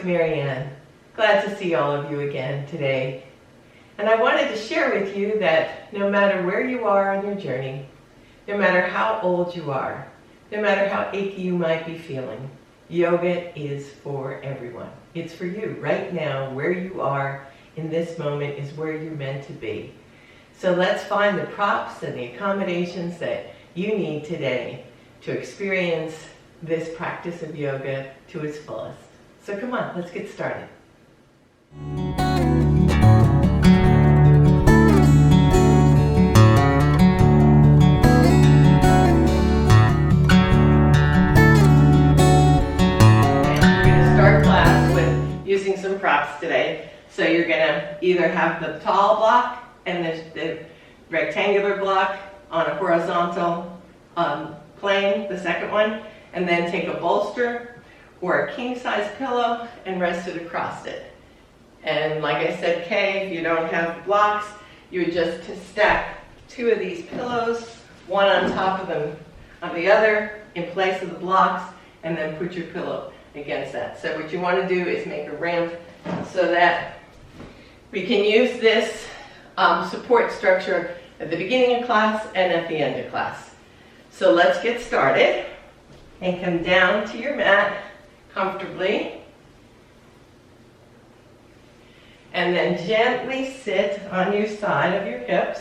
Maryann. Glad to see all of you again today. And I wanted to share with you that no matter where you are on your journey, no matter how old you are, no matter how achy you might be feeling, yoga is for everyone. It's for you right now. Where you are in this moment is where you're meant to be. So let's find the props and the accommodations that you need today to experience this practice of yoga to its fullest. So come on, let's get started. Using some props today. So you're going to either have the tall block and the rectangular block on a horizontal plane, the second one, and then take a bolster or a king-size pillow and rest it across it. And like I said, Kay, if you don't have blocks, you would just stack two of these pillows, one on top of them on the other in place of the blocks, and then put your pillow against that. So what you want to do is make a ramp so that we can use this support structure at the beginning of class and at the end of class. So let's get started and come down to your mat comfortably. And then gently sit on your side of your hips.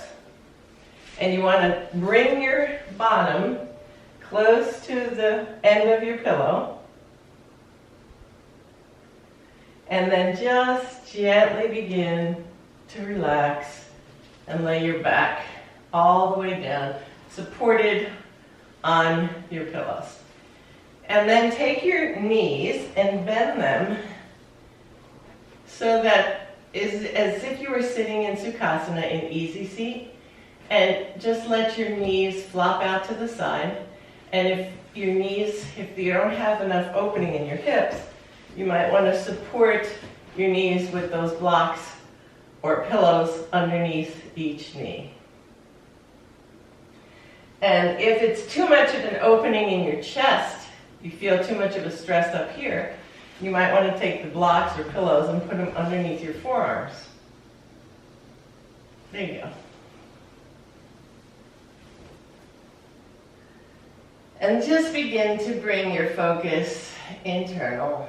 And you want to bring your bottom close to the end of your pillow. And then just gently begin to relax and lay your back all the way down, supported on your pillows. And then take your knees and bend them so that is as if you were sitting in Sukhasana in easy seat, and just let your knees flop out to the side. And if you don't have enough opening in your hips, you might want to support your knees with those blocks or pillows underneath each knee. And if it's too much of an opening in your chest, you feel too much of a stress up here, you might want to take the blocks or pillows and put them underneath your forearms. There you go. And just begin to bring your focus internal.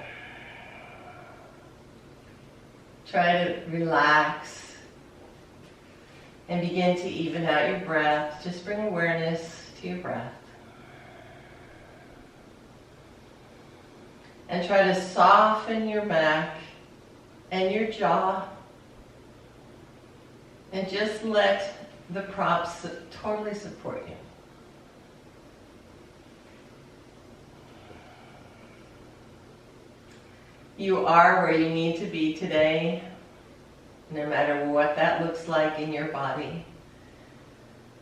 Try to relax and begin to even out your breath. Just bring awareness to your breath. And try to soften your back and your jaw. And just let the props totally support you. You are where you need to be today, no matter what that looks like in your body.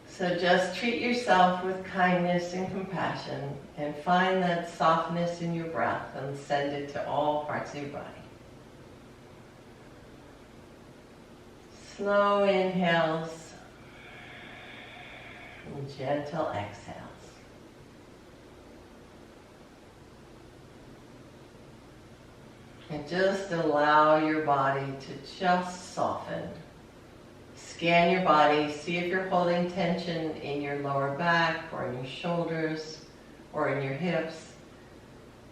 So just treat yourself with kindness and compassion and find that softness in your breath and send it to all parts of your body. Slow inhales and gentle exhales. And just allow your body to just soften. Scan your body, see if you're holding tension in your lower back or in your shoulders or in your hips.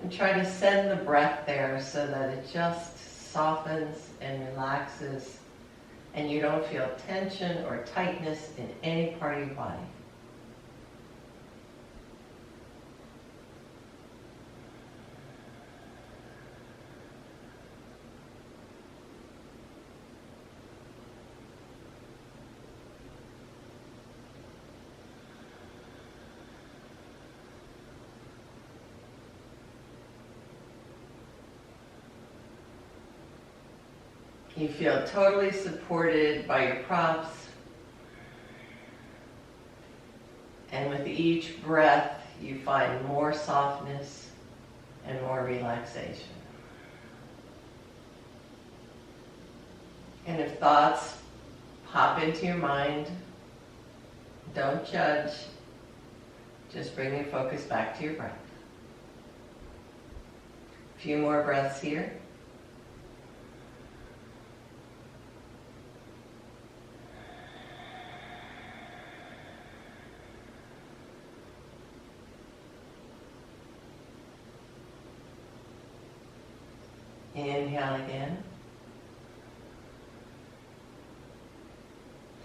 And try to send the breath there so that it just softens and relaxes and you don't feel tension or tightness in any part of your body. You feel totally supported by your props. And with each breath, you find more softness and more relaxation. And if thoughts pop into your mind, don't judge. Just bring your focus back to your breath. A few more breaths here. Inhale again.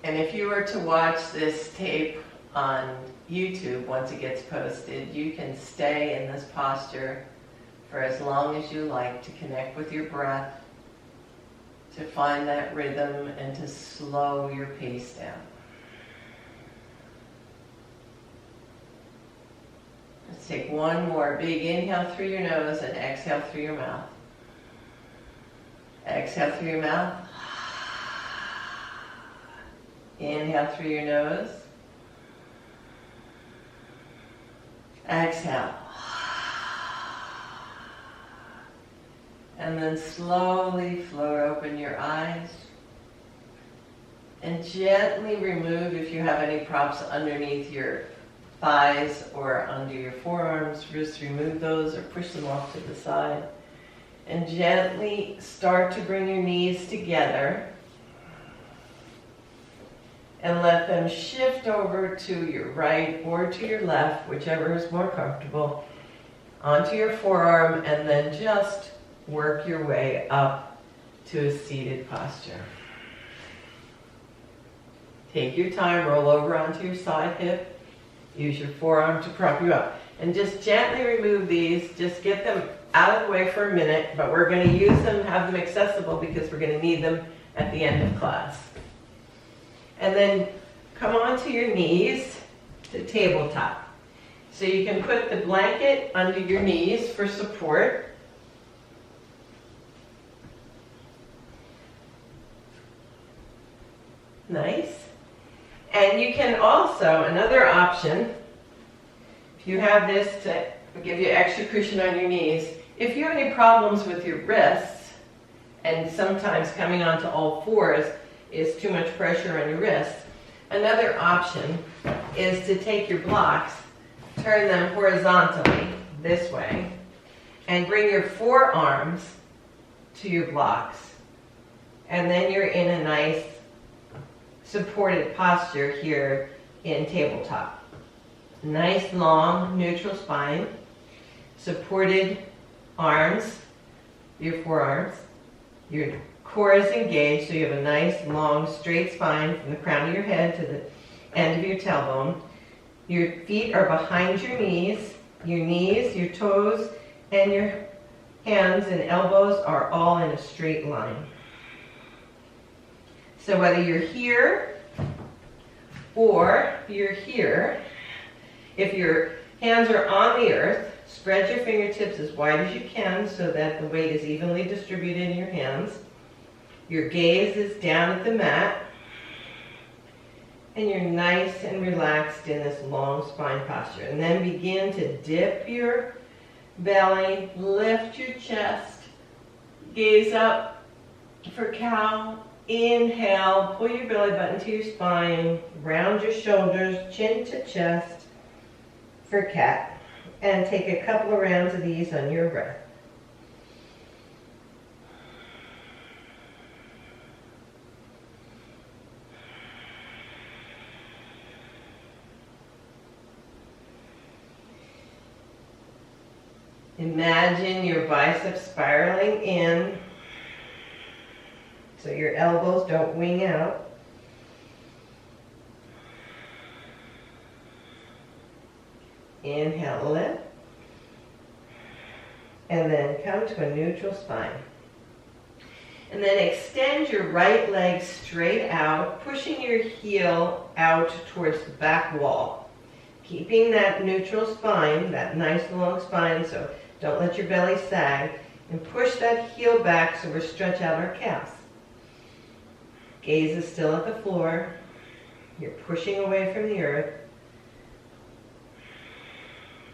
And if you were to watch this tape on YouTube, once it gets posted, you can stay in this posture for as long as you like to connect with your breath, to find that rhythm, and to slow your pace down. Let's take one more big inhale through your nose and exhale through your mouth. Exhale through your mouth. Inhale through your nose. Exhale. And then slowly float open your eyes. And gently remove, if you have any props underneath your thighs or under your forearms, wrists, remove those or push them off to the side. And gently start to bring your knees together. And let them shift over to your right or to your left, whichever is more comfortable, onto your forearm, and then just work your way up to a seated posture. Take your time, roll over onto your side hip, use your forearm to prop you up. And just gently remove these, just get them out of the way for a minute, but we're going to use them, have them accessible because we're going to need them at the end of class. And then come onto your knees to tabletop. So you can put the blanket under your knees for support. Nice. And you can also, another option, if you have this to give you extra cushion on your knees, if you have any problems with your wrists, and sometimes coming onto all fours is too much pressure on your wrists, another option is to take your blocks, turn them horizontally this way, and bring your forearms to your blocks. And then you're in a nice supported posture here in tabletop. Nice long neutral spine, supported arms, your forearms, your core is engaged, so you have a nice long straight spine from the crown of your head to the end of your tailbone. Your feet are behind your knees, your toes, and your hands and elbows are all in a straight line. So whether you're here or you're here, if your hands are on the earth, spread your fingertips as wide as you can so that the weight is evenly distributed in your hands. Your gaze is down at the mat, and you're nice and relaxed in this long spine posture. And then begin to dip your belly, lift your chest, gaze up for cow. Inhale, pull your belly button to your spine, round your shoulders, chin to chest for cat. And take a couple of rounds of these on your breath. Imagine your biceps spiraling in so your elbows don't wing out. Inhale, lift. And then come to a neutral spine. And then extend your right leg straight out, pushing your heel out towards the back wall. Keeping that neutral spine, that nice long spine, so don't let your belly sag. And push that heel back so we stretch out our calves. Gaze is still at the floor. You're pushing away from the earth.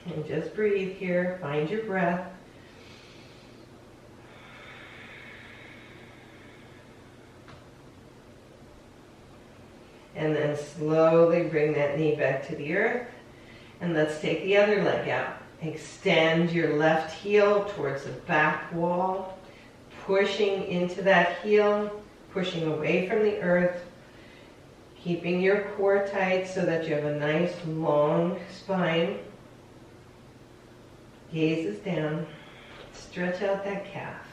And just breathe here. Find your breath. And then slowly bring that knee back to the earth. And let's take the other leg out. Extend your left heel towards the back wall, pushing into that heel, pushing away from the earth, keeping your core tight so that you have a nice long spine. Gaze is down. Stretch out that calf.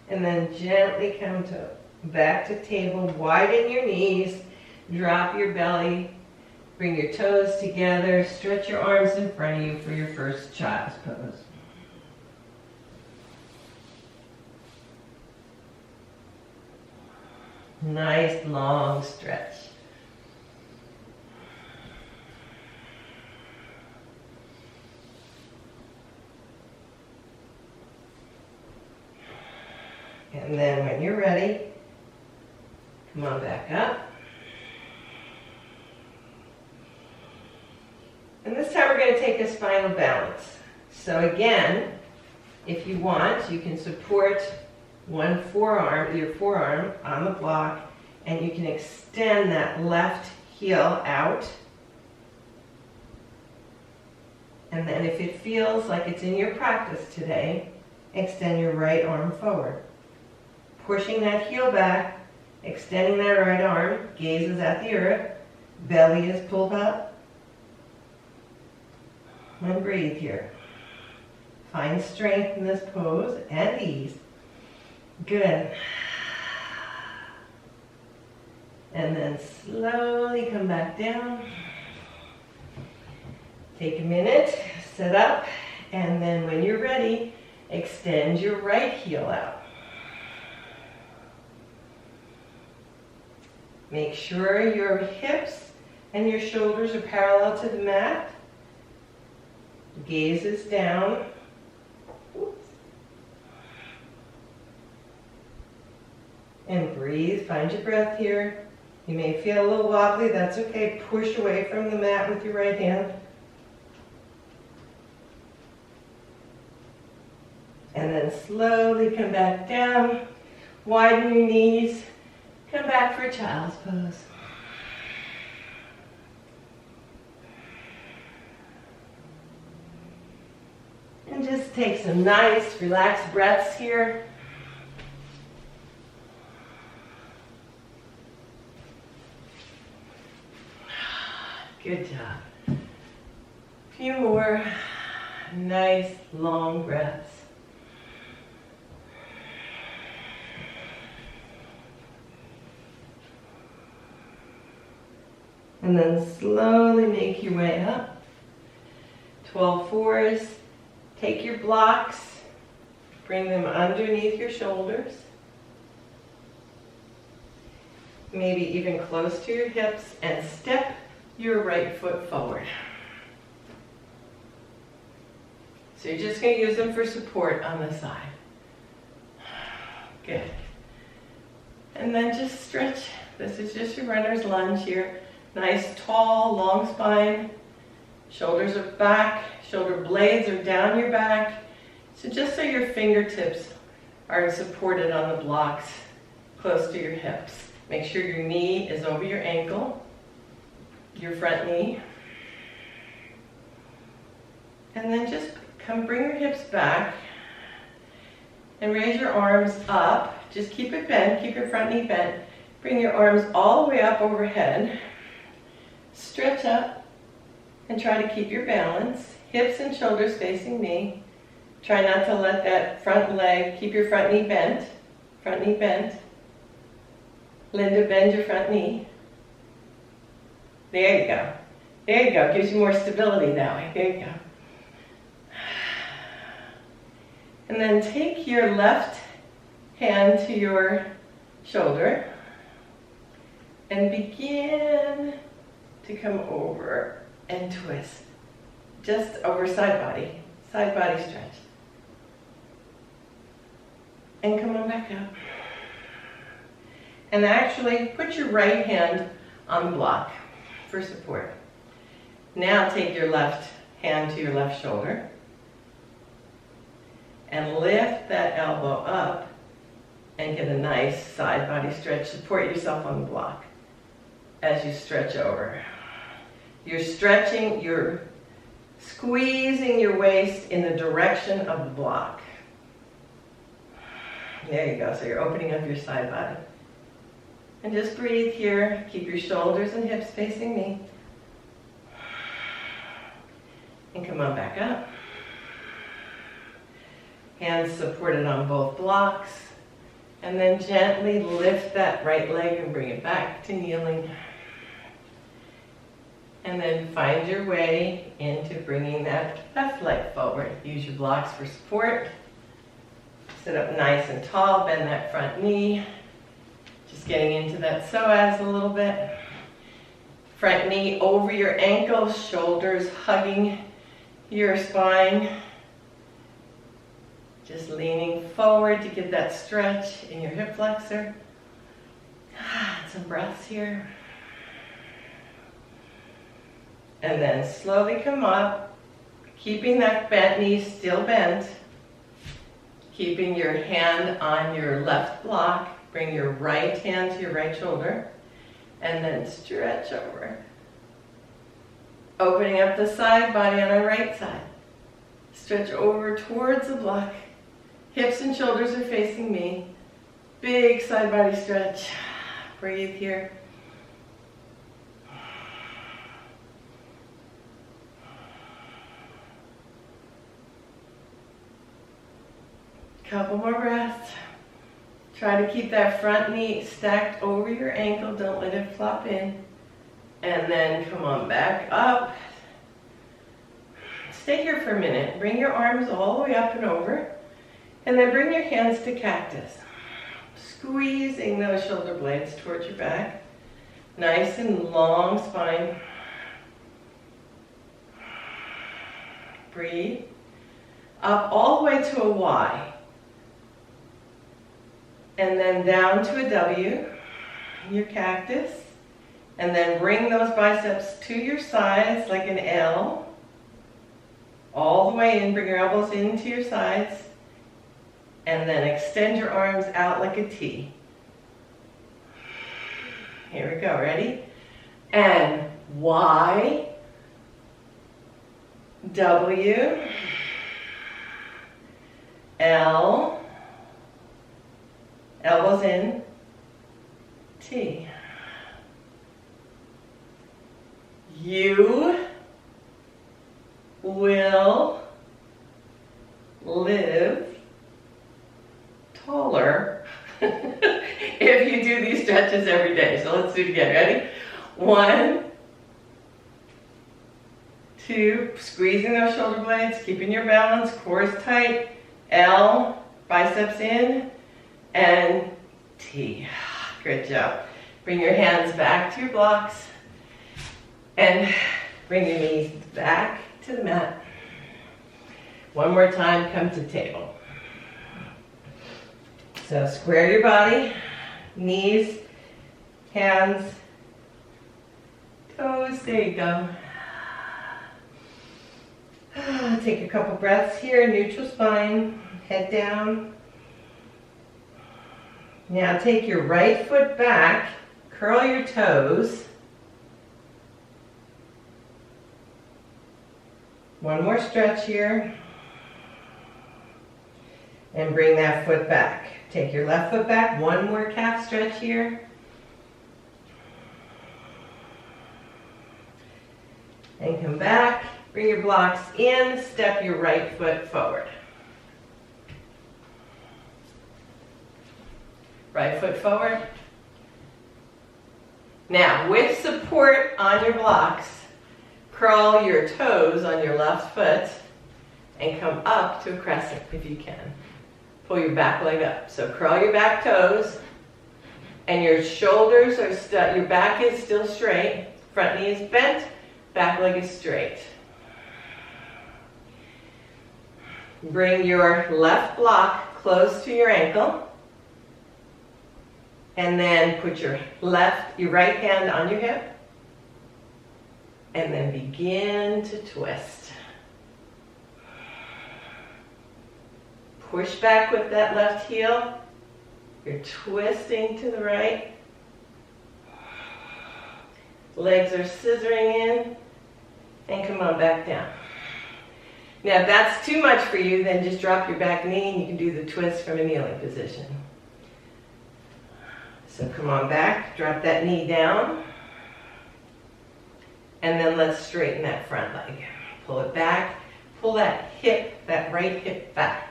And then gently come to back to table, widen your knees, drop your belly, bring your toes together, stretch your arms in front of you for your first child's pose. Nice long stretch. And then when you're ready, come on back up. And this time we're going to take a spinal balance. So again, if you want, you can support one forearm, your forearm on the block, and you can extend that left heel out. And then if it feels like it's in your practice today, extend your right arm forward. Pushing that heel back, extending that right arm, gaze is at the earth, belly is pulled up. And breathe here. Find strength in this pose and ease. Good. And then slowly come back down. Take a minute, sit up, and then when you're ready, extend your right heel out. Make sure your hips and your shoulders are parallel to the mat. Gaze is down. And breathe, find your breath here. You may feel a little wobbly, that's okay. Push away from the mat with your right hand. And then slowly come back down. Widen your knees. Come back for child's pose. And just take some nice, relaxed breaths here. Good job. A few more nice, long breaths. And then slowly make your way up. 12 fours. Take your blocks, bring them underneath your shoulders. Maybe even close to your hips, and step your right foot forward. So you're just going to use them for support on the side. Good. And then just stretch. This is just your runner's lunge here. Nice, tall, long spine. Shoulders are back. Shoulder blades are down your back. So just so your fingertips are supported on the blocks close to your hips. Make sure your knee is over your ankle, your front knee. And then just bring your hips back and raise your arms up. Just keep it bent, keep your front knee bent. Bring your arms all the way up overhead. Stretch up and try to keep your balance. Hips and shoulders facing me. Try not to let that front leg, keep your front knee bent. Front knee bent. Linda, bend your front knee. There you go. There you go. Gives you more stability that way. There you go. And then take your left hand to your shoulder and begin to come over and twist. Just over side body stretch. And come on back up. And actually put your right hand on the block for support. Now take your left hand to your left shoulder and lift that elbow up and get a nice side body stretch. Support yourself on the block as you stretch over. You're stretching, you're squeezing your waist in the direction of the block. There you go. So you're opening up your side body. And just breathe here. Keep your shoulders and hips facing me. And come on back up. Hands supported on both blocks. And then gently lift that right leg and bring it back to kneeling. And then find your way into bringing that left leg forward. Use your blocks for support. Sit up nice and tall, bend that front knee. Just getting into that psoas a little bit. Front knee over your ankles, shoulders hugging your spine. Just leaning forward to get that stretch in your hip flexor. Some breaths here. And then slowly come up, keeping that bent knee still bent. Keeping your hand on your left block. Bring your right hand to your right shoulder. And then stretch over. Opening up the side body on our right side. Stretch over towards the block. Hips and shoulders are facing me. Big side body stretch. Breathe here. Couple more breaths. Try to keep that front knee stacked over your ankle. Don't let it flop in. And then come on back up. Stay here for a minute. Bring your arms all the way up and over. And then bring your hands to cactus. Squeezing those shoulder blades towards your back. Nice and long spine. Breathe. Up all the way to a Y. And then down to a W, your cactus. And then bring those biceps to your sides like an L. All the way in, bring your elbows into your sides. And then extend your arms out like a T. Here we go, ready? And Y, W, L, elbows in, T. You will live taller if you do these stretches every day. So let's do it again. Ready? 1, 2, squeezing those shoulder blades, keeping your balance, core is tight. L, biceps in, and T. Good job. Bring your hands back to your blocks and bring your knees back to the mat. One more time, come to table. So square your body, knees, hands, toes, there you go. Take a couple breaths here, neutral spine, head down. Now take your right foot back, curl your toes. One more stretch here. And bring that foot back. Take your left foot back, one more calf stretch here. And come back, bring your blocks in, step your right foot forward. Right foot forward. Now, with support on your blocks, curl your toes on your left foot and come up to a crescent if you can. Pull your back leg up. So curl your back toes and your shoulders are your back is still straight. Front knee is bent, back leg is straight. Bring your left block close to your ankle. And then put your right hand on your hip. And then begin to twist. Push back with that left heel. You're twisting to the right. Legs are scissoring in. And come on back down. Now if that's too much for you, then just drop your back knee and you can do the twist from a kneeling position. So come on back, drop that knee down. And then let's straighten that front leg. Pull it back, pull that hip, that right hip back.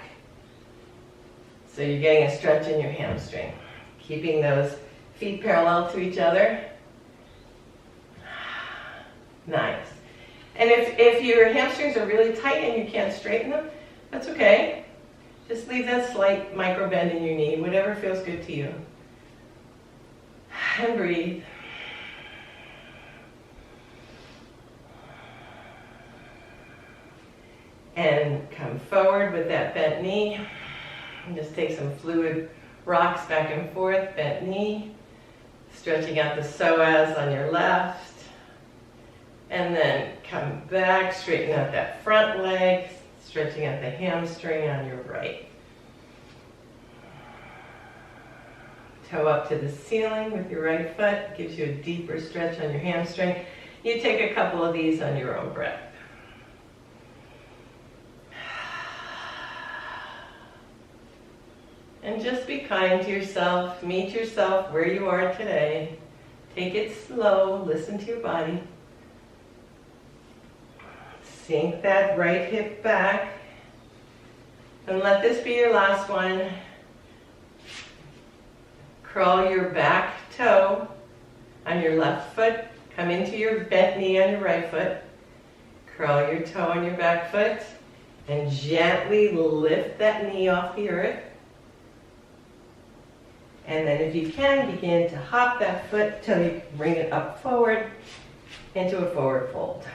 So you're getting a stretch in your hamstring. Keeping those feet parallel to each other. Nice. And if your hamstrings are really tight and you can't straighten them, that's okay. Just leave that slight micro bend in your knee, whatever feels good to you. And breathe. And come forward with that bent knee. And just take some fluid rocks back and forth, bent knee. Stretching out the psoas on your left. And then come back, straighten out that front leg, stretching out the hamstring on your right. Toe up to the ceiling with your right foot, gives you a deeper stretch on your hamstring. You take a couple of these on your own breath. And just be kind to yourself, meet yourself where you are today. Take it slow, listen to your body. Sink that right hip back. And let this be your last one. Curl your back toe on your left foot. Come into your bent knee on your right foot. Curl your toe on your back foot. And gently lift that knee off the earth. And then if you can, begin to hop that foot till you bring it up forward into a forward fold.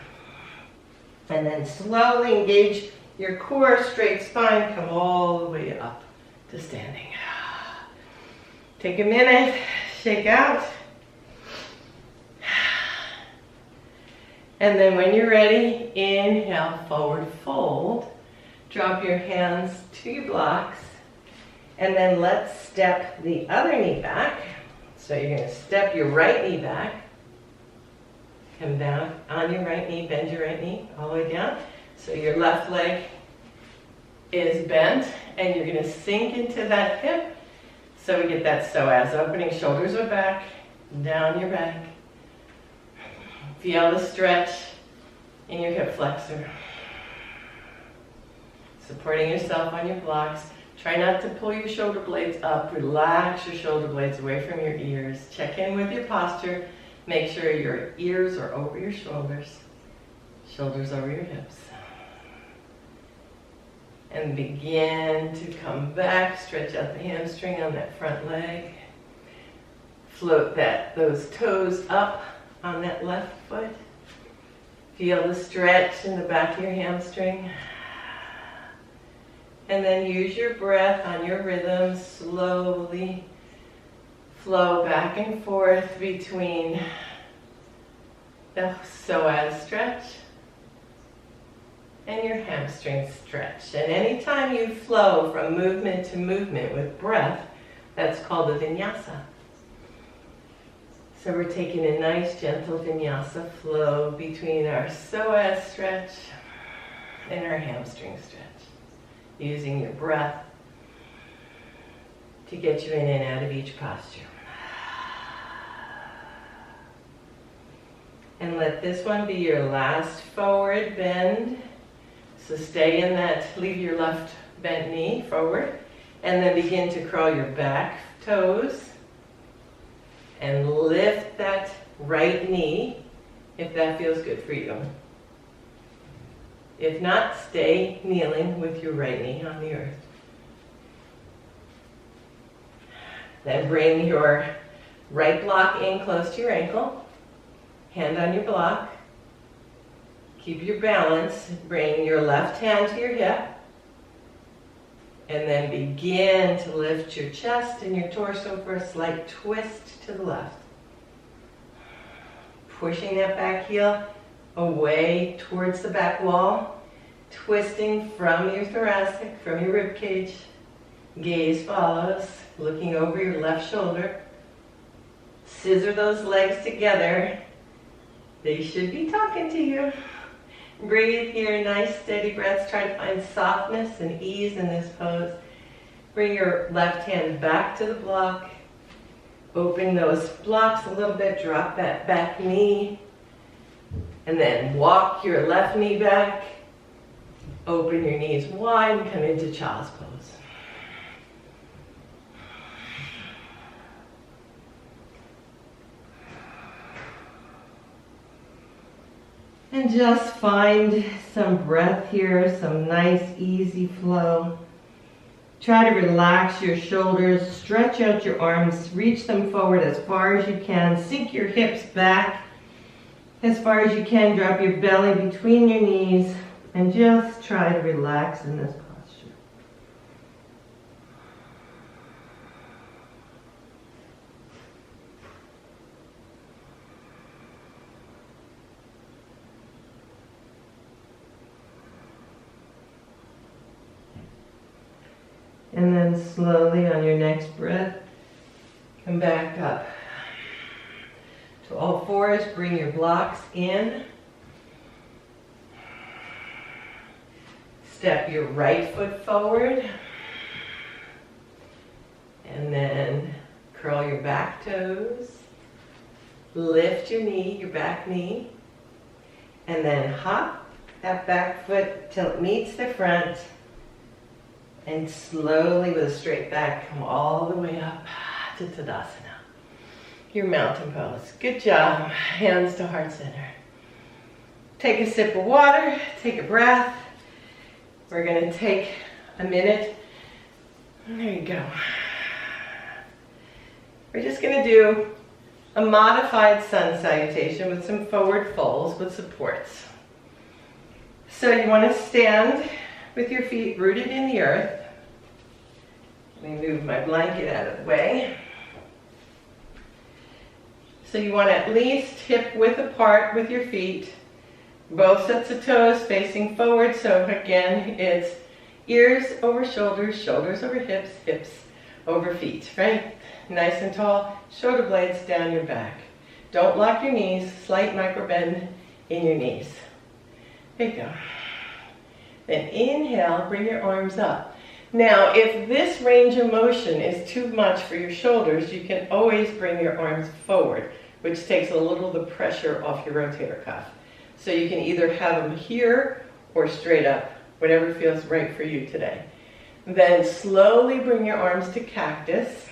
And then slowly engage your core, straight spine, come all the way up to standing. Take a minute, shake out. And then when you're ready, inhale, forward fold. Drop your hands to your blocks. And then let's step the other knee back. So you're going to step your right knee back. Come down on your right knee, bend your right knee all the way down. So your left leg is bent and you're going to sink into that hip. So we get that psoas opening, shoulders are back, down your back. Feel the stretch in your hip flexor. Supporting yourself on your blocks. Try not to pull your shoulder blades up. Relax your shoulder blades away from your ears. Check in with your posture. Make sure your ears are over your shoulders. Shoulders over your hips. And begin to come back. Stretch out the hamstring on that front leg. Float those toes up on that left foot. Feel the stretch in the back of your hamstring. And then use your breath on your rhythm. Slowly flow back and forth between the psoas stretch and your hamstring stretch. And anytime you flow from movement to movement with breath, that's called a vinyasa. So we're taking a nice gentle vinyasa flow between our psoas stretch and our hamstring stretch. Using your breath to get you in and out of each posture. And let this one be your last forward bend. So stay in that, leave your left bent knee forward, and then begin to curl your back toes and lift that right knee if that feels good for you. If not, stay kneeling with your right knee on the earth. Then bring your right block in close to your ankle. Hand on your block. Keep your balance. Bring your left hand to your hip. And then begin to lift your chest and your torso for a slight twist to the left. Pushing that back heel away towards the back wall, twisting from your thoracic, from your rib cage. Gaze follows, looking over your left shoulder. Scissor those legs together. They should be talking to you. Breathe here, nice steady breaths. Try to find softness and ease in this pose. Bring your left hand back to the block. Open those blocks a little bit, drop that back knee. And then walk your left knee back. Open your knees wide and come into child's pose. And just find some breath here, some nice easy flow. Try to relax your shoulders, stretch out your arms, reach them forward as far as you can, sink your hips back as far as you can, drop your belly between your knees, and just try to relax in this posture. And then slowly on your next breath, come back up. To all fours, bring your blocks in. Step your right foot forward. And then curl your back toes. Lift your knee, your back knee. And then hop that back foot till it meets the front. And slowly with a straight back, come all the way up to Tadasana. Your mountain pose. Good job. Hands to heart center. Take a sip of water, take a breath. We're going to take a minute. There you go. We're just going to do a modified sun salutation with some forward folds with supports. So you want to stand with your feet rooted in the earth. Let me move my blanket out of the way. So you want to at least hip width apart with your feet. Both sets of toes facing forward. So again, it's ears over shoulders, shoulders over hips, hips over feet, right? Nice and tall, shoulder blades down your back. Don't lock your knees, slight micro bend in your knees. There you go. Then inhale, bring your arms up. Now, if this range of motion is too much for your shoulders, you can always bring your arms forward, which takes a little of the pressure off your rotator cuff. So you can either have them here or straight up, whatever feels right for you today. Then slowly bring your arms to cactus,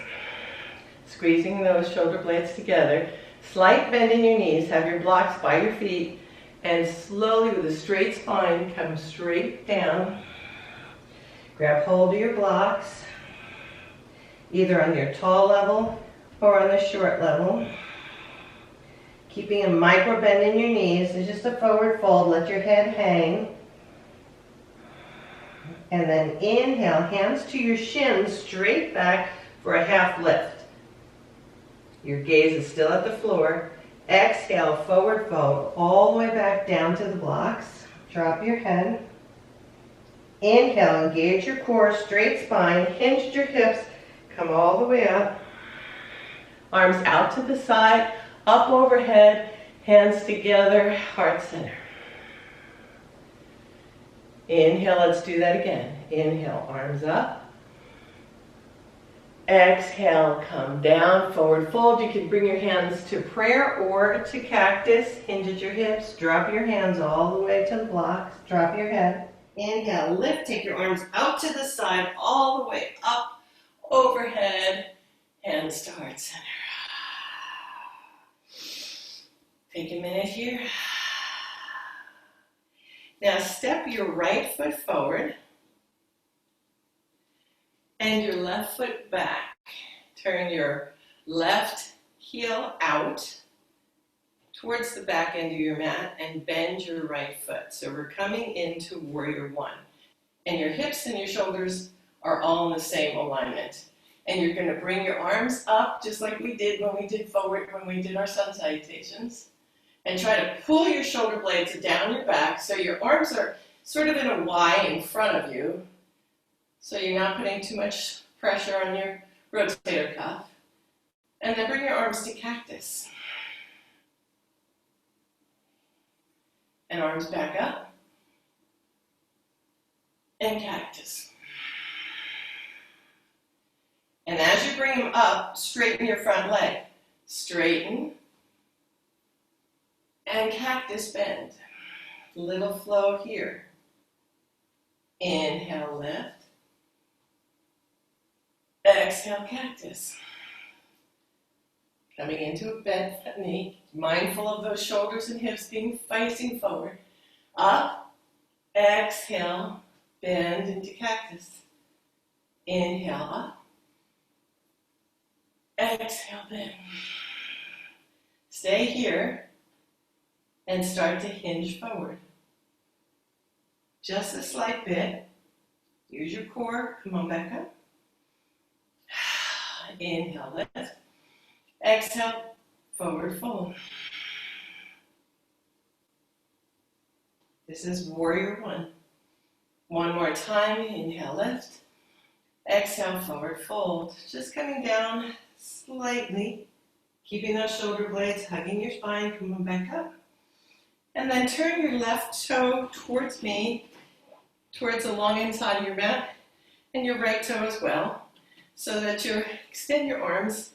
squeezing those shoulder blades together. Slight bend in your knees, have your blocks by your feet, and slowly with a straight spine, come straight down. Grab hold of your blocks, either on your tall level or on the short level. Keeping a micro bend in your knees. It's just a forward fold. Let your head hang. And then inhale, hands to your shins, straight back for a half lift. Your gaze is still at the floor. Exhale, forward fold, all the way back down to the blocks. Drop your head. Inhale, engage your core, straight spine, hinge your hips, come all the way up. Arms out to the side, up overhead, hands together, heart center. Inhale, let's do that again. Inhale, arms up. Exhale, come down, forward fold. You can bring your hands to prayer or to cactus. Hinge at your hips. Drop your hands all the way to the blocks. Drop your head. Inhale, lift. Take your arms out to the side, all the way up, overhead. Hands to heart center. Take a minute here. Now step your right foot forward. And your left foot back. Turn your left heel out towards the back end of your mat and bend your right foot. So we're coming into warrior one. And your hips and your shoulders are all in the same alignment. And you're going to bring your arms up just like we did when we did forward, when we did our sun salutations. And try to pull your shoulder blades down your back so your arms are sort of in a Y in front of you. So you're not putting too much pressure on your rotator cuff. And then bring your arms to cactus. And arms back up. And cactus. And as you bring them up, straighten your front leg. Straighten. And cactus bend. Little flow here. Inhale, lift. Exhale, cactus. Coming into a bent knee, mindful of those shoulders and hips being facing forward. Up, exhale, bend into cactus. Inhale up, exhale, bend. Stay here and start to hinge forward. Just a slight bit. Use your core. Come on back up. Inhale, lift. Exhale, forward fold. This is warrior one. One more time. Inhale, lift. Exhale, forward fold. Just coming down slightly. Keeping those shoulder blades, hugging your spine. Come on back up. And then turn your left toe towards me, towards the long inside of your mat, and your right toe as well, so that you extend your arms,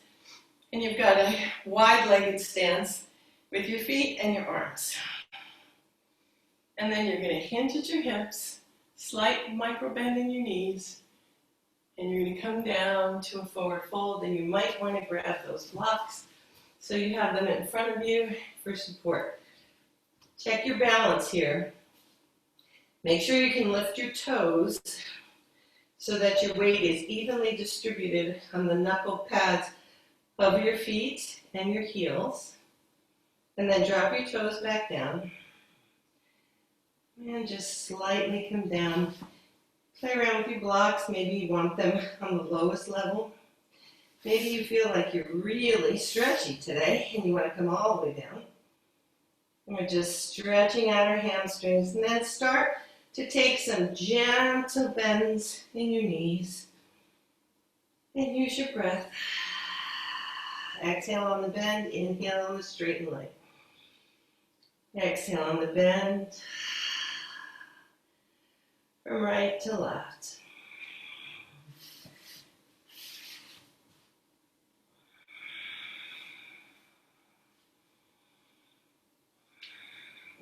and you've got a wide-legged stance with your feet and your arms. And then you're going to hinge at your hips, slight micro bend in your knees, and you're going to come down to a forward fold, and you might want to grab those blocks so you have them in front of you for support. Check your balance here. Make sure you can lift your toes so that your weight is evenly distributed on the knuckle pads of your feet and your heels. And then drop your toes back down. And just slightly come down. Play around with your blocks. Maybe you want them on the lowest level. Maybe you feel like you're really stretchy today and you want to come all the way down. And we're just stretching out our hamstrings, and then start to take some gentle bends in your knees. And use your breath. Exhale on the bend, inhale on the straighten leg. Exhale on the bend. From right to left.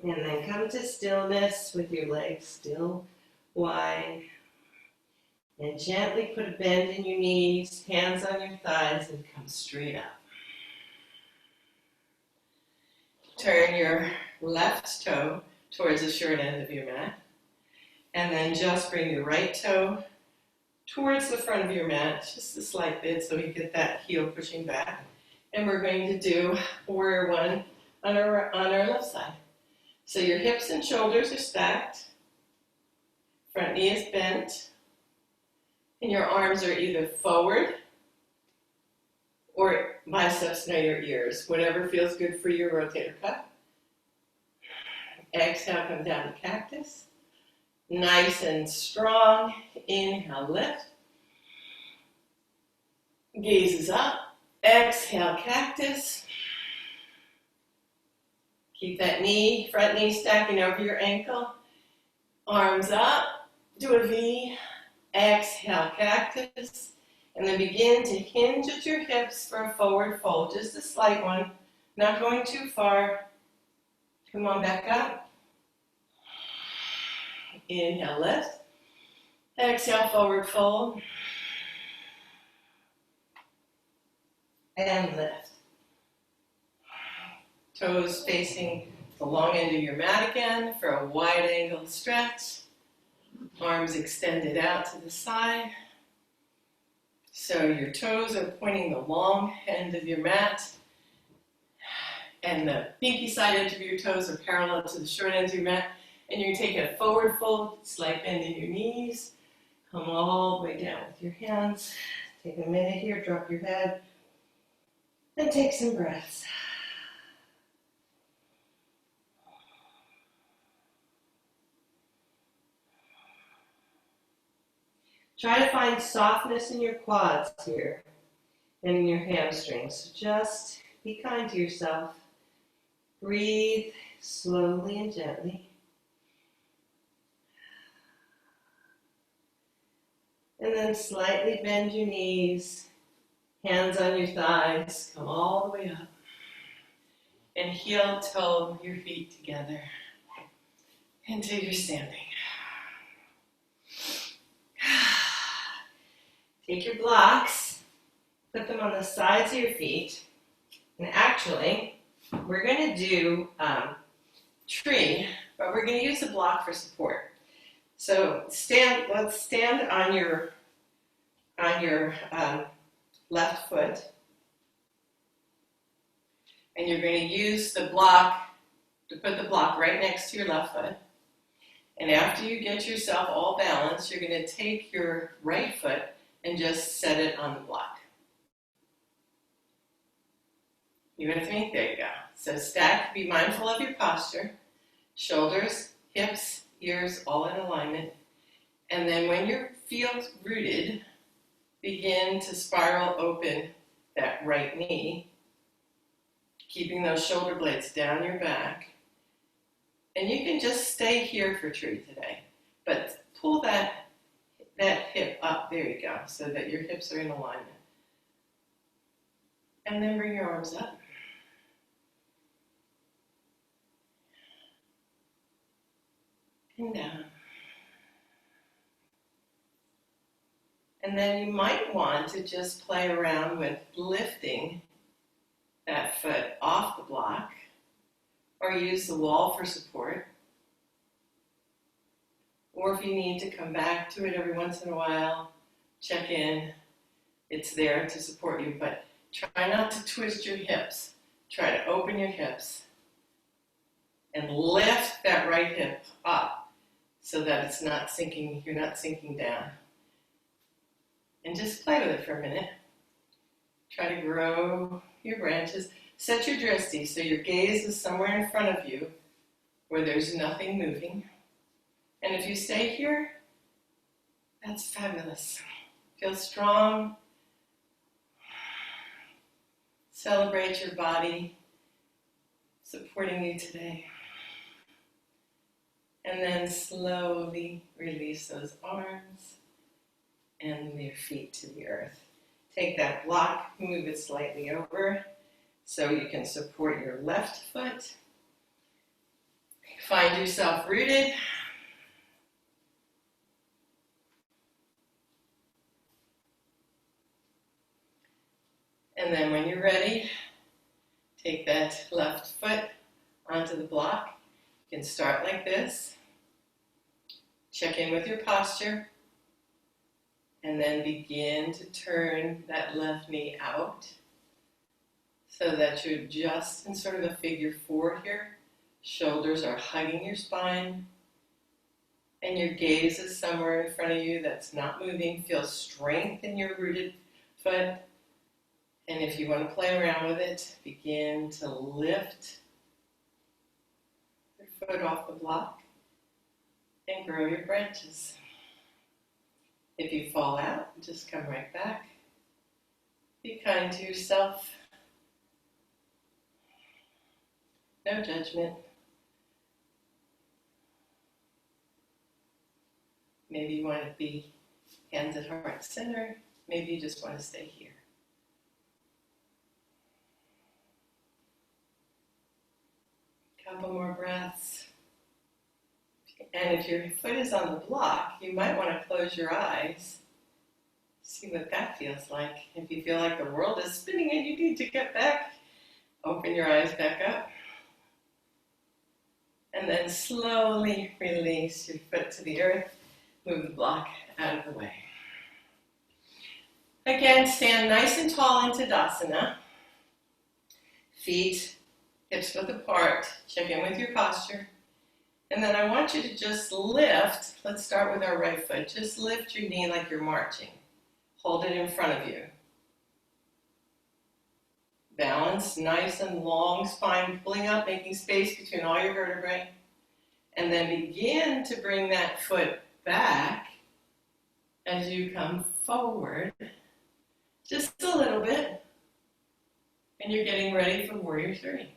And then come to stillness with your legs still wide. And gently put a bend in your knees, hands on your thighs, and come straight up. Turn your left toe towards the short end of your mat. And then just bring your right toe towards the front of your mat, just a slight bit so you get that heel pushing back. And we're going to do warrior one on our left side. So your hips and shoulders are stacked, front knee is bent, and your arms are either forward or biceps near your ears, whatever feels good for your rotator cuff. Exhale, come down to cactus. Nice and strong. Inhale, lift. Gaze is up. Exhale, cactus. Keep that knee, front knee stacking over your ankle. Arms up. Do a V. Exhale, cactus. And then begin to hinge at your hips for a forward fold. Just a slight one. Not going too far. Come on back up. Inhale, lift. Exhale, forward fold. And lift. Toes facing the long end of your mat again for a wide angle stretch. Arms extended out to the side. So your toes are pointing the long end of your mat. And the pinky side edge of your toes are parallel to the short end of your mat. And you're taking a forward fold, slight bend in your knees. Come all the way down with your hands. Take a minute here, drop your head. And take some breaths. Try to find softness in your quads here and in your hamstrings. So just be kind to yourself. Breathe slowly and gently. And then slightly bend your knees, hands on your thighs, come all the way up. And heel toe your feet together until you're standing. Take your blocks, put them on the sides of your feet, And actually, we're going to do tree, but we're going to use a block for support. So let's stand on your left foot, and you're going to use the block to put the block right next to your left foot. And after you get yourself all balanced, you're going to take your right foot and just set it on the block. You with me? There you go. So stack, be mindful of your posture, shoulders, hips, ears, all in alignment. And then when you feel rooted, begin to spiral open that right knee, keeping those shoulder blades down your back. And you can just stay here for tree today, but pull that hip up, there you go, so that your hips are in alignment. And then bring your arms up. And down. And then you might want to just play around with lifting that foot off the block, or use the wall for support. Or if you need to come back to it every once in a while, check in, it's there to support you, but try not to twist your hips. Try to open your hips and lift that right hip up so that it's not sinking, you're not sinking down. And just play with it for a minute. Try to grow your branches. Set your drishti so your gaze is somewhere in front of you where there's nothing moving. And if you stay here, that's fabulous. Feel strong. Celebrate your body supporting you today. And then slowly release those arms and your feet to the earth. Take that block, move it slightly over so you can support your left foot. Find yourself rooted. And then when you're ready, take that left foot onto the block. You can start like this. Check in with your posture. And then begin to turn that left knee out so that you're just in sort of a figure four here. Shoulders are hugging your spine. And your gaze is somewhere in front of you that's not moving. Feel strength in your rooted foot. And if you want to play around with it, begin to lift your foot off the block and grow your branches. If you fall out, just come right back. Be kind to yourself. No judgment. Maybe you want to be hands at heart center. Maybe you just want to stay here. Couple more breaths. And if your foot is on the block, you might want to close your eyes. See what that feels like. If you feel like the world is spinning and you need to get back, open your eyes back up. And then slowly release your foot to the earth. Move the block out of the way. Again, stand nice and tall in Tadasana. Feet, hips width apart. Check in with your posture. And then I want you to just lift. Let's start with our right foot. Just lift your knee like you're marching. Hold it in front of you. Balance, nice and long spine, pulling up, making space between all your vertebrae. And then begin to bring that foot back as you come forward. Just a little bit. And you're getting ready for Warrior 3.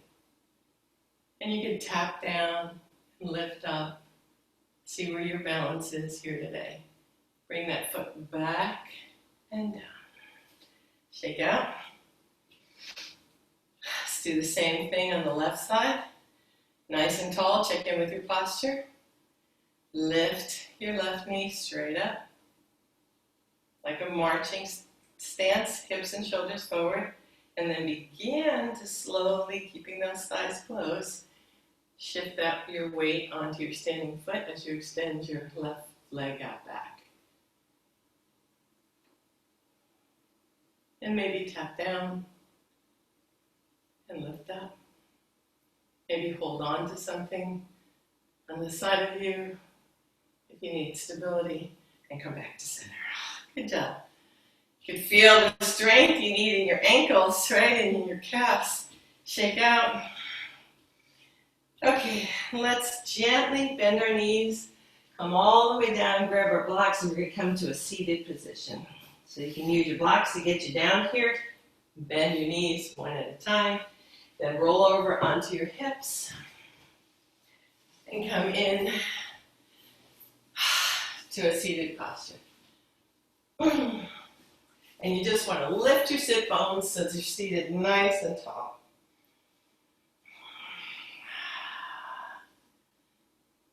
And you can tap down and lift up. See where your balance is here today. Bring that foot back and down. Shake out. Let's do the same thing on the left side. Nice and tall. Check in with your posture. Lift your left knee straight up. Like a marching stance, hips and shoulders forward. And then begin to slowly, keeping those thighs closed, shift up your weight onto your standing foot as you extend your left leg out back. And maybe tap down and lift up. Maybe hold on to something on the side of you if you need stability, and come back to center. Good job. You can feel the strength you need in your ankles, right, and in your calves. Shake out. Okay, let's gently bend our knees, come all the way down, grab our blocks, and we're going to come to a seated position. So you can use your blocks to get you down here. Bend your knees one at a time. Then roll over onto your hips and come in to a seated posture. And you just want to lift your sit bones so that you're seated nice and tall.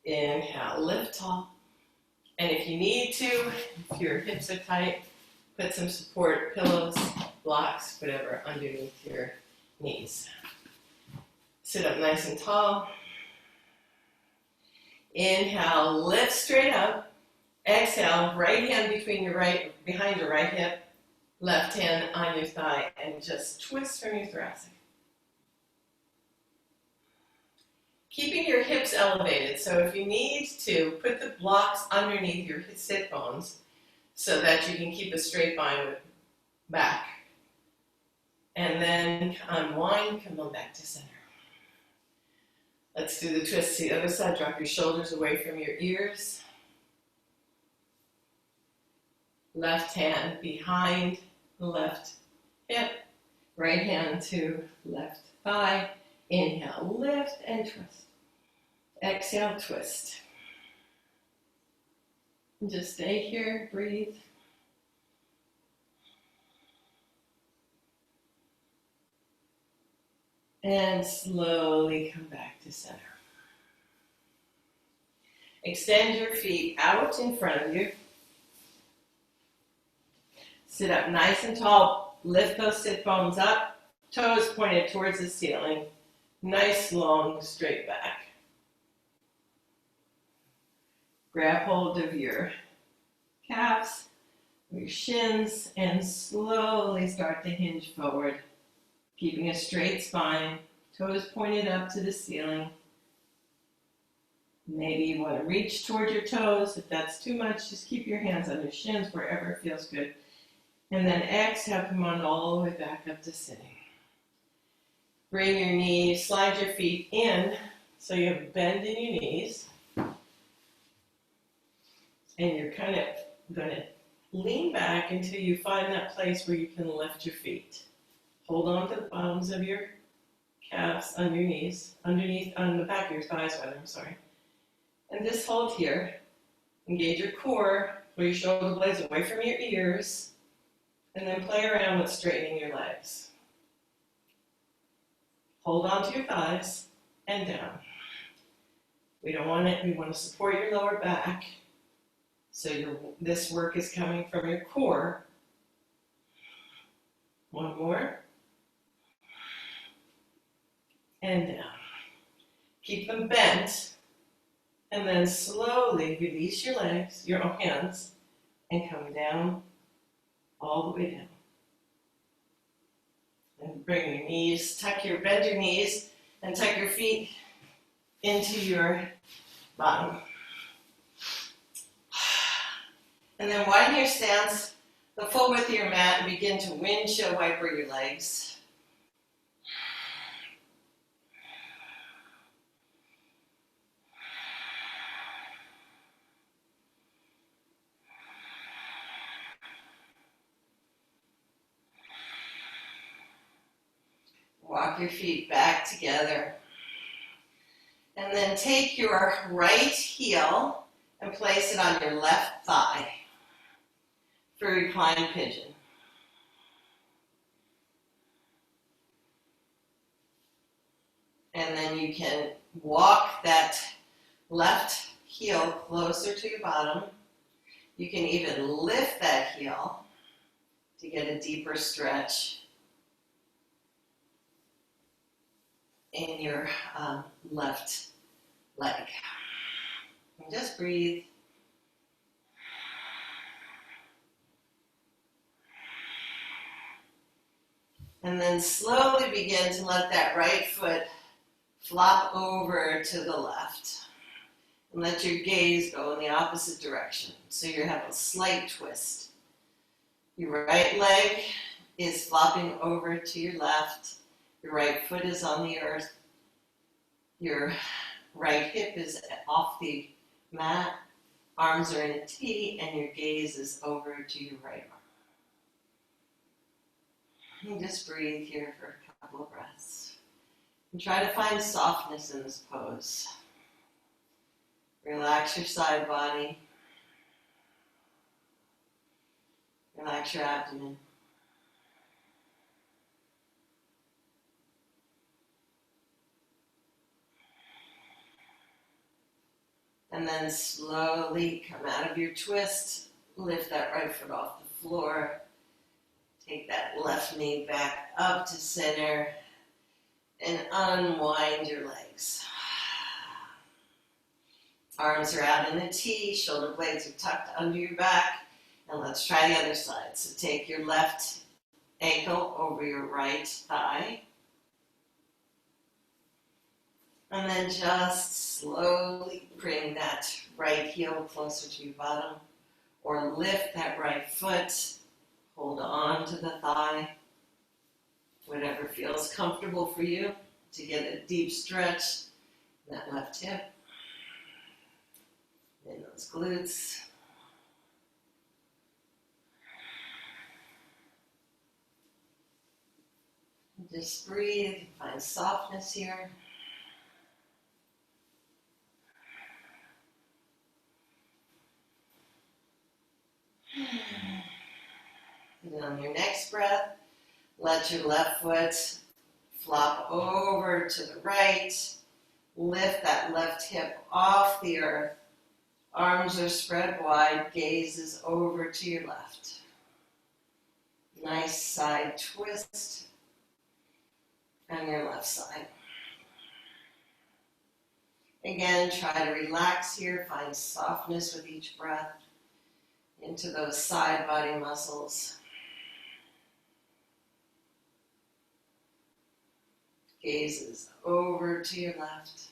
Inhale, lift tall. And if you need to, if your hips are tight, put some support pillows, blocks, whatever, underneath your knees. Sit up nice and tall. Inhale, lift straight up. Exhale, right hand behind your right hip, left hand on your thigh, and just twist from your thoracic. Keeping your hips elevated, so if you need to, put the blocks underneath your sit bones so that you can keep a straight spine back. And then unwind, come on back to center. Let's do the twist to the other side. Drop your shoulders away from your ears. Left hand behind the left hip. Right hand to left thigh. Inhale, lift and twist. Exhale, twist. Just stay here, breathe. And slowly come back to center. Extend your feet out in front of you. Sit up nice and tall. Lift those sit bones up. Toes pointed towards the ceiling. Nice, long, straight back. Grab hold of your calves, your shins, and slowly start to hinge forward. Keeping a straight spine, toes pointed up to the ceiling. Maybe you want to reach toward your toes. If that's too much, just keep your hands on your shins wherever it feels good. And then exhale, come on all the way back up to sitting. Bring your knees, slide your feet in so you have a bend in your knees. And you're kind of going to lean back until you find that place where you can lift your feet. Hold on to the bottoms of your calves on your knees, underneath, on the back of your thighs, And just hold here. Engage your core, pull your shoulder blades away from your ears, and then play around with straightening your legs. Hold on to your thighs and down. We don't want it, we want to support your lower back. So this work is coming from your core. One more. And down. Keep them bent. And then slowly release your legs, your hands, and come down, all the way down. And bring your knees, bend your knees, and tuck your feet into your bottom. And then widen your stance, the full width of your mat, and begin to windshield wiper your legs. Walk your feet back together. And then take your right heel and place it on your left thigh for reclined pigeon. And then you can walk that left heel closer to your bottom. You can even lift that heel to get a deeper stretch. in your left leg. And just breathe. And then slowly begin to let that right foot flop over to the left. And let your gaze go in the opposite direction. So you have a slight twist. Your right leg is flopping over to your left. Your right foot is on the earth. Your right hip is off the mat. Arms are in a T, and your gaze is over to your right arm. And just breathe here for a couple of breaths. And try to find softness in this pose. Relax your side body. Relax your abdomen. And then slowly come out of your twist. Lift that right foot off the floor. Take that left knee back up to center. And unwind your legs. Arms are out in a T. Shoulder blades are tucked under your back. And let's try the other side. So take your left ankle over your right thigh. And then just slowly bring that right heel closer to your bottom. Or lift that right foot. Hold on to the thigh. Whatever feels comfortable for you to get a deep stretch in that left hip. In those glutes. Just breathe, find softness here. And on your next breath, let your left foot flop over to the right. Lift that left hip off the earth. Arms are spread wide, gaze is over to your left. Nice side twist on your left side. Again, try to relax here, find softness with each breath into those side body muscles. Gaze is over to your left.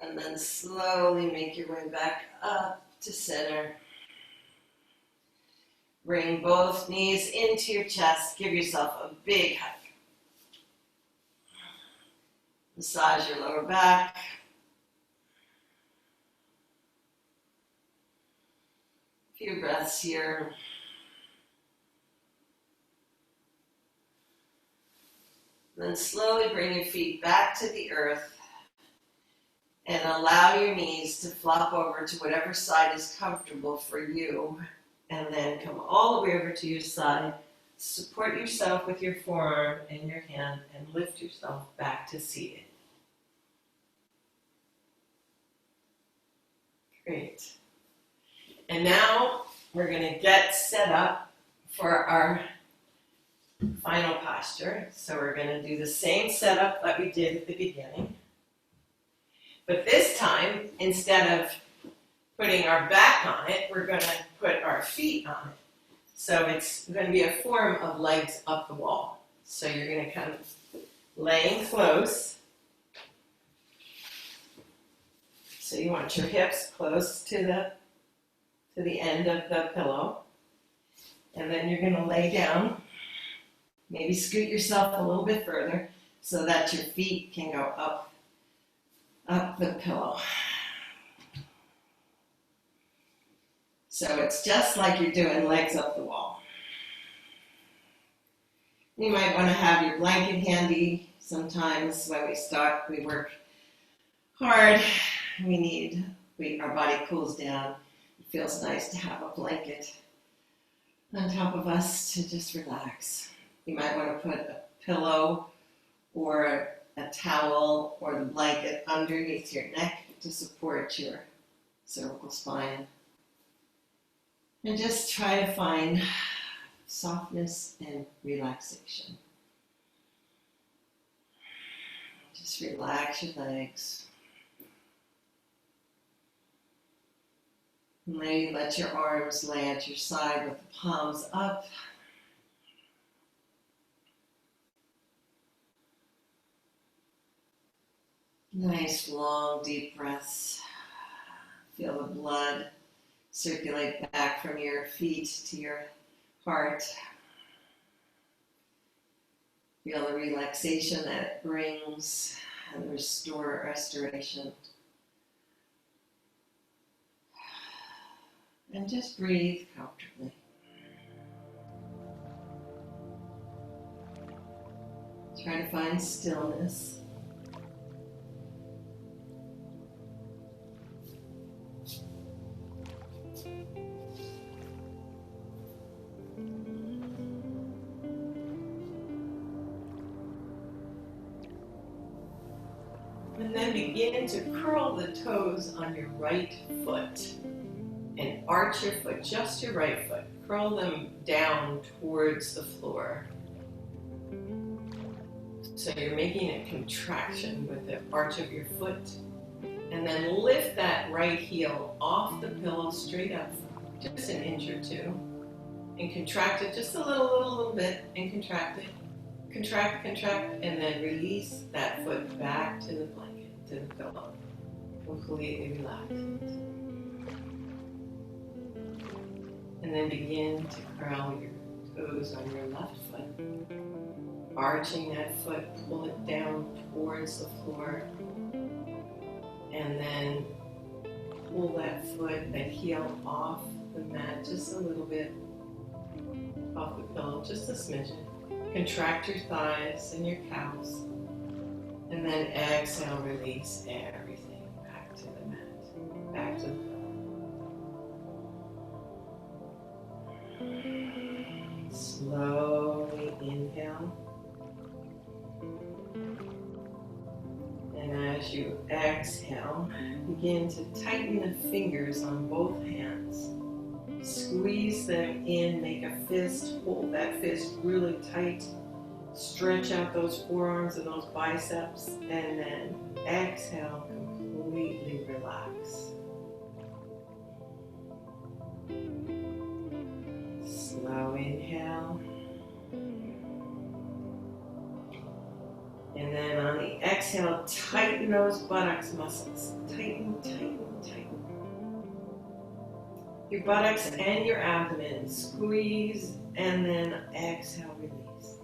And then slowly make your way back up to center. Bring both knees into your chest. Give yourself a big hug. Massage your lower back. A few breaths here. Then slowly bring your feet back to the earth. And allow your knees to flop over to whatever side is comfortable for you. And then come all the way over to your side. Support yourself with your forearm and your hand and lift yourself back to seated. Great. And now we're going to get set up for our final posture. So we're going to do the same setup that we did at the beginning. But this time, instead of putting our back on it, we're going to put our feet on it. So it's going to be a form of legs up the wall. So you're going to come laying close. So you want your hips close to the end of the pillow. And then you're going to lay down. Maybe scoot yourself a little bit further so that your feet can go up the pillow. So it's just like you're doing legs up the wall. You might want to have your blanket handy. Sometimes when we start, we work hard. Our body cools down. It feels nice to have a blanket on top of us to just relax. You might want to put a pillow or a towel or the blanket underneath your neck to support your cervical spine. And just try to find softness and relaxation. Just relax your legs. And maybe let your arms lay at your side with the palms up. Nice, long, deep breaths. Feel the blood circulate back from your feet to your heart. Feel the relaxation that it brings and the restoration. And just breathe comfortably. Try to find stillness. And then begin to curl the toes on your right foot and arch your foot, just your right foot. Curl them down towards the floor. So you're making a contraction with the arch of your foot. And then lift that right heel off the pillow straight up, just an inch or two. And contract it just a little bit and contract it. Contract, and then release that foot back to the blanket, to the pillow. Completely relaxed. And then begin to curl your toes on your left foot. Arching that foot, pull it down towards the floor. And then pull that foot, that heel off the mat just a little bit. Off the pillow, just a smidgen. Contract your thighs and your calves. And then exhale, release everything back to the mat, back to the pillow. Slowly inhale. And as you exhale, begin to tighten the fingers on both hands. Squeeze them in, make a fist, hold that fist really tight. Stretch out those forearms and those biceps, and then exhale, completely relax. Slow inhale. And then on the exhale, tighten those buttocks muscles. Tighten. Your buttocks and your abdomen. Squeeze and then exhale, release.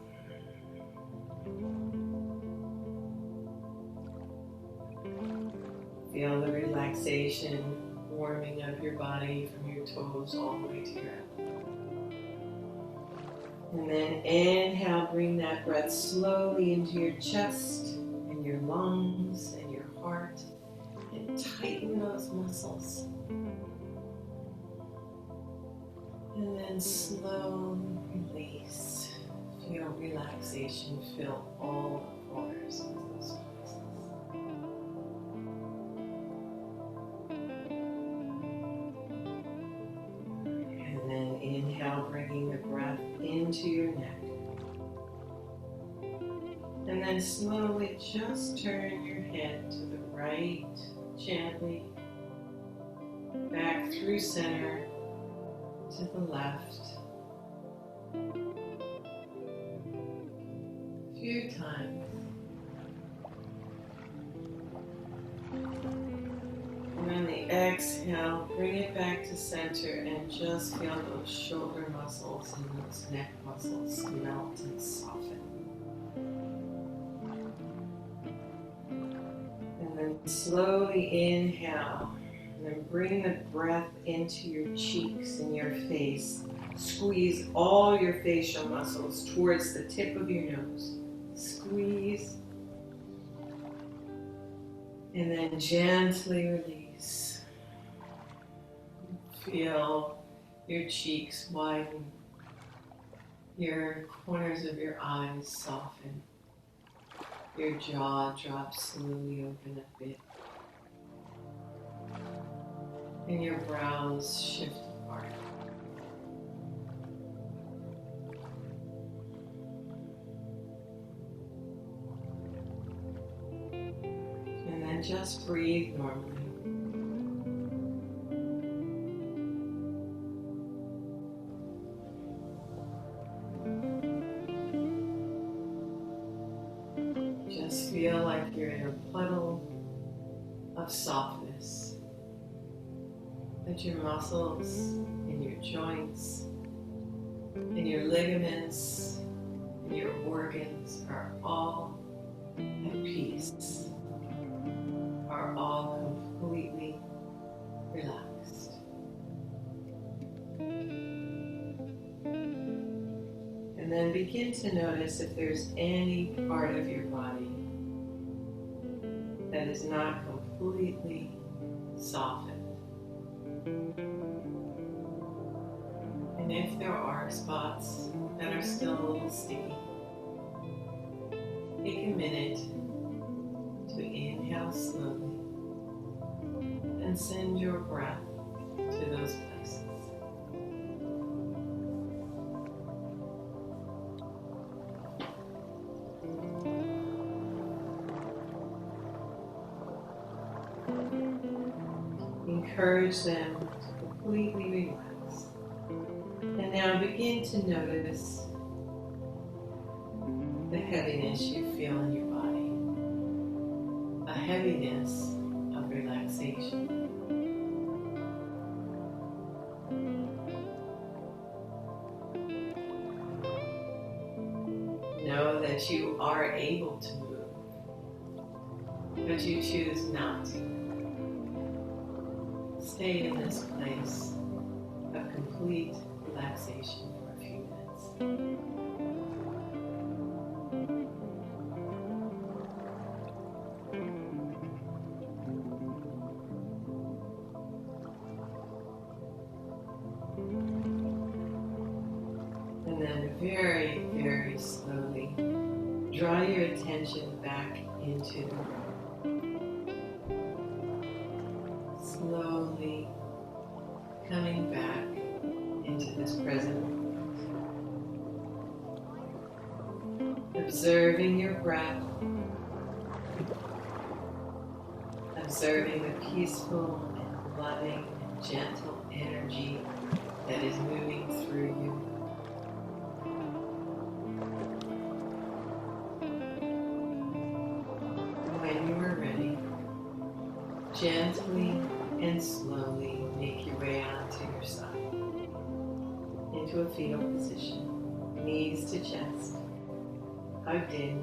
Feel the relaxation, warming of your body from your toes all the way to your elbow. And then inhale, bring that breath slowly into your chest and your lungs and your heart, and tighten those muscles. And then slow release. Feel relaxation fill all the corners of those muscles. And then inhale, bringing the breath into your neck. And then slowly just turn your head to the right, gently, back through center, to the left. A few times. And on the exhale, bring it back to center and just feel those shoulder muscles and those neck muscles melt and soften. And then slowly inhale. And then bring the breath into your cheeks and your face. Squeeze all your facial muscles towards the tip of your nose. Squeeze. And then gently release. Feel your cheeks widen. Your corners of your eyes soften. Your jaw drops slowly open a bit. and your brows shift apart. And then just breathe normally. Just feel like you're in a puddle of softness, that your muscles and your joints and your ligaments and your organs are all at peace, are all completely relaxed. And then begin to notice if there's any part of your body that is not completely softened. And if there are spots that are still a little sticky, take a minute to inhale slowly and send your breath to those places. Encourage them to completely relax. And now begin to notice the heaviness you feel in your body. A heaviness of relaxation. Know that you are able to move, but you choose not to. Stay in this place of complete relaxation for a few minutes. And then very, very slowly draw your attention back into the room. Slowly coming back into this present moment. Observing your breath. Observing the peaceful and loving and gentle energy that is moving through you. When you are ready, gently and slowly make your way onto your side, into a fetal position, knees to chest, hugged in.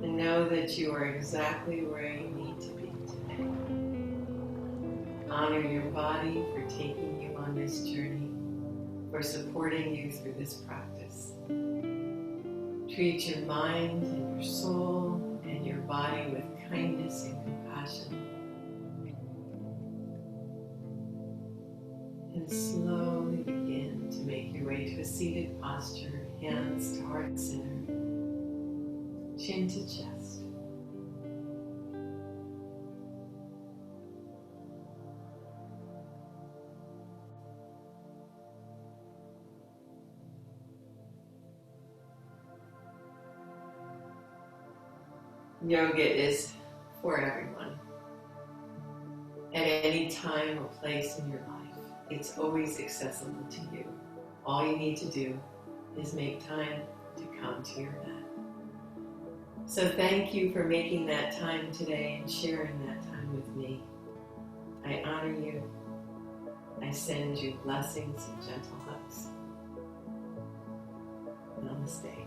And know that you are exactly where you need to be today. Honor your body for taking you on this journey, for supporting you through this practice. Treat your mind and your soul and your body with kindness and compassion. And slowly begin to make your way to a seated posture, hands to heart center, chin to chest. Yoga is for everyone. At any time or place in your life, it's always accessible to you. All you need to do is make time to come to your mat. So thank you for making that time today and sharing that time with me. I honor you. I send you blessings and gentle hugs. Namaste.